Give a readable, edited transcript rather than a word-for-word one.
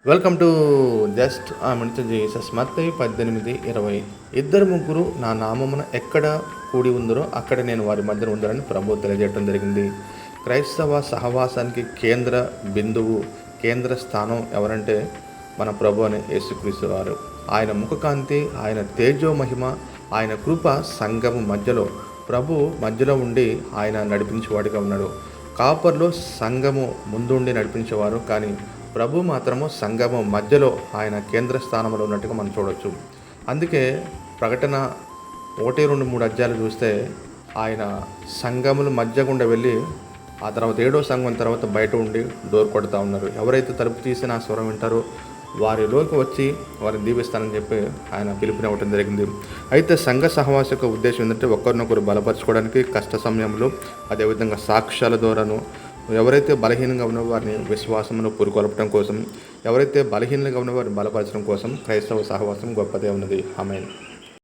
Welcome to just ఆ minute Jesus. మత్తయి 18:20. ఇద్దరు ముగ్గురు నా నామమున ఎక్కడ కూడి ఉందరో అక్కడ నేను వారి మధ్యన ఉందరని ప్రభువు తెలియజేయడం జరిగింది. క్రైస్తవ సహవాసానికి కేంద్ర బిందువు, కేంద్ర స్థానం ఎవరంటే మన ప్రభు అని యేసుక్రీస్తు వారు. ఆయన ముఖకాంతి, ఆయన తేజో మహిమ, ఆయన కృప సంఘము మధ్యలో, ప్రభు మధ్యలో ఉండి ఆయన నడిపించేవాడిగా ఉన్నాడు. కాపర్లో సంఘము ముందుండి నడిపించేవారు, కానీ ప్రభు మాత్రము సంఘము మధ్యలో ఆయన కేంద్ర స్థానంలో ఉన్నట్టుగా మనం చూడవచ్చు. అందుకే ప్రకటన 1, 2, 3 అధ్యాయాలు చూస్తే ఆయన సంఘముల మధ్య గుండా వెళ్ళి ఆ తర్వాత 7వ సంఘం తర్వాత బయట ఉండి డోర్ కొడతా ఉన్నారు. ఎవరైతే తలుపు తీసి నా స్వరం వింటారో వారిలోకి వచ్చి వారిని దీవిస్తానని చెప్పి ఆయన పిలుపునివ్వటం జరిగింది. అయితే సంఘ సహవాస యొక్క ఉద్దేశం ఏంటంటే ఒకరినొకరు బలపరచుకోవడానికి కష్ట సమయంలో, అదేవిధంగా సాక్ష్యాల ద్వారాను, ఎవరైతే బలహీనంగా ఉన్న వారిని విశ్వాసమును పురుకొల్పడం కోసం, ఎవరైతే బలహీనంగా ఉన్న వారిని బలపరచడం కోసం క్రైస్తవ సహవాసం గొప్పదే ఉన్నది. ఆమేన్.